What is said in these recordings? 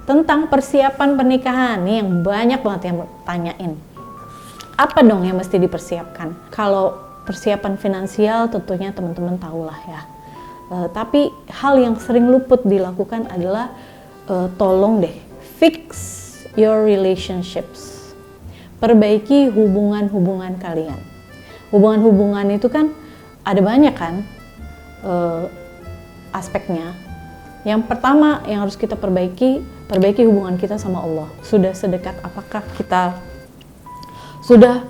Tentang persiapan pernikahan nih yang banyak banget yang tanyain. Apa dong yang mesti dipersiapkan? Kalau persiapan finansial tentunya teman-teman tahulah ya. Tapi hal yang sering luput dilakukan adalah tolong deh fix your relationships. Perbaiki hubungan-hubungan kalian. Hubungan-hubungan itu kan ada banyak kan aspeknya. Yang pertama yang harus kita perbaiki hubungan kita sama Allah. Sudah sedekat apakah kita? Sudah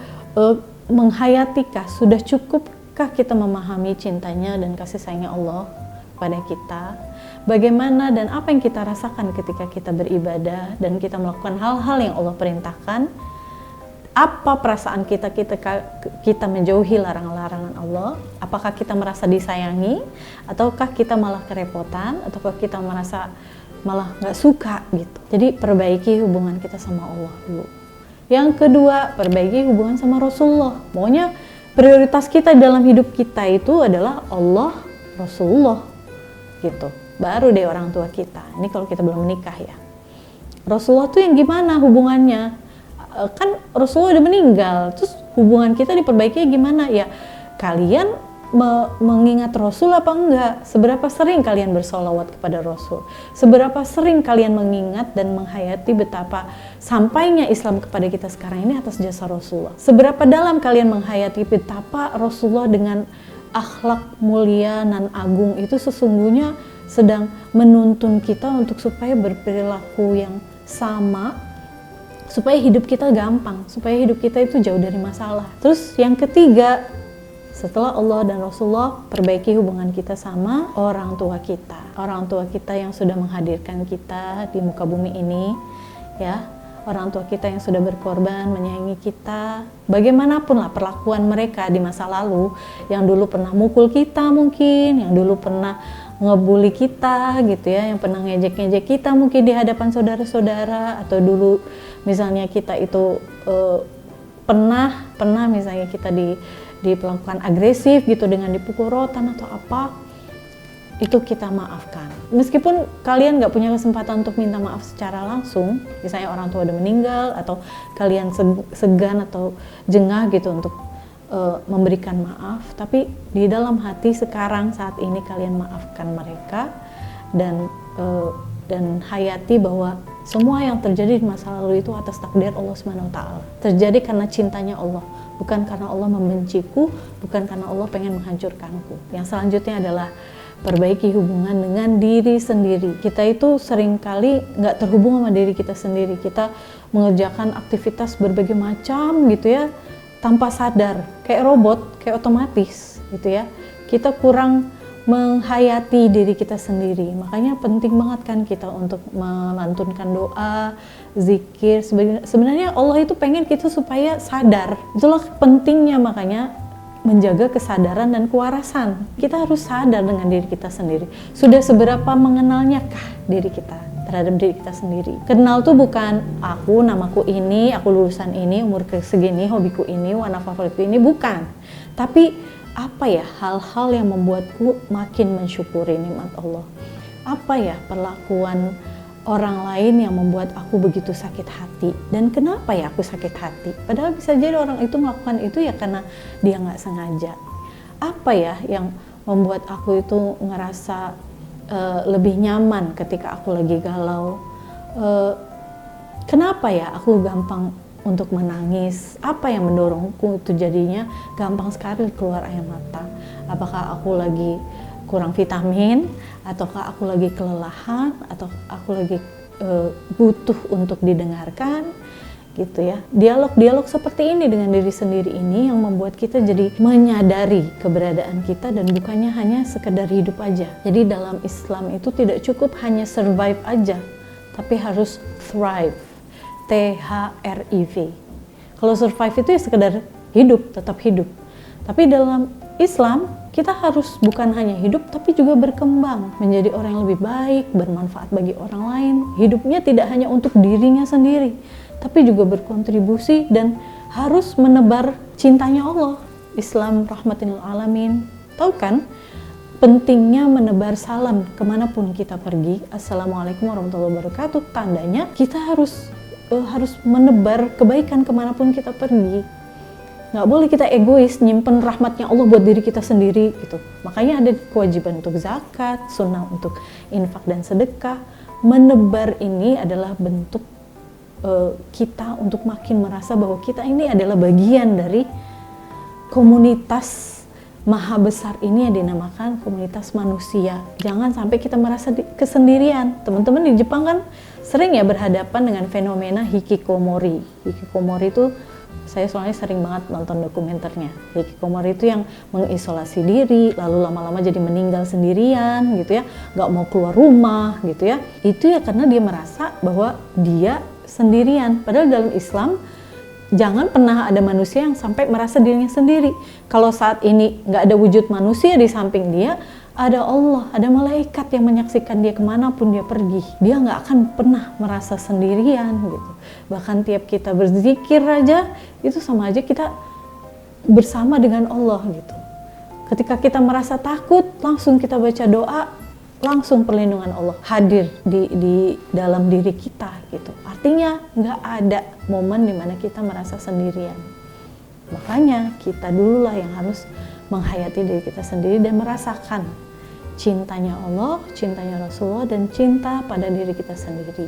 menghayatikah? Sudah cukupkah kita memahami cintanya dan kasih sayangnya Allah pada kita? Bagaimana dan apa yang kita rasakan ketika kita beribadah dan kita melakukan hal-hal yang Allah perintahkan? Apa perasaan kita menjauhi larangan-larangan Allah? Apakah kita merasa disayangi? Ataukah kita malah kerepotan? Ataukah kita merasa malah nggak suka gitu? Jadi perbaiki hubungan kita sama Allah dulu. Yang kedua, perbaiki hubungan sama Rasulullah. Pokoknya prioritas kita dalam hidup kita itu adalah Allah, Rasulullah gitu. Baru deh orang tua kita. Ini kalau kita belum menikah ya. Rasulullah tuh yang gimana hubungannya? Kan Rasulullah udah meninggal, terus hubungan kita diperbaiki gimana ya? Kalian mengingat Rasul apa enggak? Seberapa sering kalian bersolawat kepada Rasul? Seberapa sering kalian mengingat dan menghayati betapa sampainya Islam kepada kita sekarang ini atas jasa Rasulullah? Seberapa dalam kalian menghayati betapa Rasulullah dengan akhlak mulia nan agung itu sesungguhnya sedang menuntun kita untuk supaya berperilaku yang sama, supaya hidup kita gampang, supaya hidup kita itu jauh dari masalah. Terus yang ketiga, setelah Allah dan Rasulullah, perbaiki hubungan kita sama orang tua kita. Orang tua kita yang sudah menghadirkan kita di muka bumi ini, ya. Orang tua kita yang sudah berkorban, menyayangi kita. Bagaimanapun lah perlakuan mereka di masa lalu, yang dulu pernah mukul kita mungkin, yang dulu pernah ngebully kita gitu ya, yang pernah ngejek-ngejek kita mungkin di hadapan saudara-saudara, atau dulu misalnya kita itu pernah misalnya kita diperlakukan agresif gitu dengan dipukul rotan atau apa, itu kita maafkan. Meskipun kalian nggak punya kesempatan untuk minta maaf secara langsung, misalnya orang tua udah meninggal atau kalian segan atau jengah gitu untuk memberikan maaf, tapi di dalam hati sekarang saat ini kalian maafkan mereka dan hayati bahwa semua yang terjadi di masa lalu itu atas takdir Allah SWT. Terjadi karena cintanya Allah, bukan karena Allah membenciku, bukan karena Allah pengen menghancurkanku. Yang selanjutnya adalah perbaiki hubungan dengan diri sendiri. Kita itu seringkali nggak terhubung sama diri kita sendiri. Kita mengerjakan aktivitas berbagai macam gitu ya, tanpa sadar, kayak robot, kayak otomatis gitu ya. Kita kurang menghayati diri kita sendiri. Makanya penting banget kan kita untuk melantunkan doa, zikir. Sebenarnya Allah itu pengen kita supaya sadar. Itulah pentingnya makanya menjaga kesadaran dan kewarasan. Kita harus sadar dengan diri kita sendiri. Sudah seberapa mengenalnya kah diri kita terhadap diri kita sendiri? Kenal tuh bukan aku, namaku ini, aku lulusan ini, umur segini, hobiku ini, warna favoritku ini, bukan. Tapi apa ya hal-hal yang membuatku makin mensyukuri nikmat Allah? Apa ya perlakuan orang lain yang membuat aku begitu sakit hati? Dan kenapa ya aku sakit hati? Padahal bisa jadi orang itu melakukan itu ya karena dia nggak sengaja. Apa ya yang membuat aku itu ngerasa lebih nyaman ketika aku lagi galau? Kenapa ya aku gampang untuk menangis? Apa yang mendorongku itu jadinya gampang sekali keluar air mata? Apakah aku lagi kurang vitamin, ataukah aku lagi kelelahan, atau aku lagi butuh untuk didengarkan gitu ya. Dialog-dialog seperti ini dengan diri sendiri ini yang membuat kita jadi menyadari keberadaan kita dan bukannya hanya sekedar hidup aja. Jadi dalam Islam itu tidak cukup hanya survive aja, tapi harus thrive. THRIV. Kalau survive itu ya sekedar hidup, tetap hidup. Tapi dalam Islam kita harus bukan hanya hidup tapi juga berkembang menjadi orang yang lebih baik, bermanfaat bagi orang lain. Hidupnya tidak hanya untuk dirinya sendiri, tapi juga berkontribusi dan harus menebar cintanya Allah. Islam rahmatil alamin. Tahu kan? pentingnya menebar salam kemanapun kita pergi. Assalamualaikum warahmatullahi wabarakatuh. Tandanya kita harus menebar kebaikan kemanapun kita pergi. Nggak boleh kita egois, nyimpen rahmatnya Allah buat diri kita sendiri gitu. Makanya ada kewajiban untuk zakat, sunnah untuk infak dan sedekah. Menebar ini adalah bentuk kita untuk makin merasa bahwa kita ini adalah bagian dari komunitas maha besar ini yang dinamakan komunitas manusia. Jangan sampai kita merasa kesendirian. Teman-teman di Jepang kan sering ya berhadapan dengan fenomena hikikomori. Hikikomori itu saya soalnya sering banget nonton dokumenternya. Hikikomori itu yang mengisolasi diri, lalu lama-lama jadi meninggal sendirian gitu ya, nggak mau keluar rumah gitu ya. Itu ya karena dia merasa bahwa dia sendirian. Padahal dalam Islam jangan pernah ada manusia yang sampai merasa dirinya sendiri. Kalau saat ini nggak ada wujud manusia di samping dia, ada Allah, ada malaikat yang menyaksikan dia kemanapun dia pergi. Dia nggak akan pernah merasa sendirian gitu. Bahkan tiap kita berzikir aja, itu sama aja kita bersama dengan Allah gitu. Ketika kita merasa takut, langsung kita baca doa, langsung perlindungan Allah hadir di dalam diri kita gitu. Artinya nggak ada momen dimana kita merasa sendirian. Makanya kita dululah yang harus menghayati diri kita sendiri dan merasakan cintanya Allah, cintanya Rasulullah, dan cinta pada diri kita sendiri.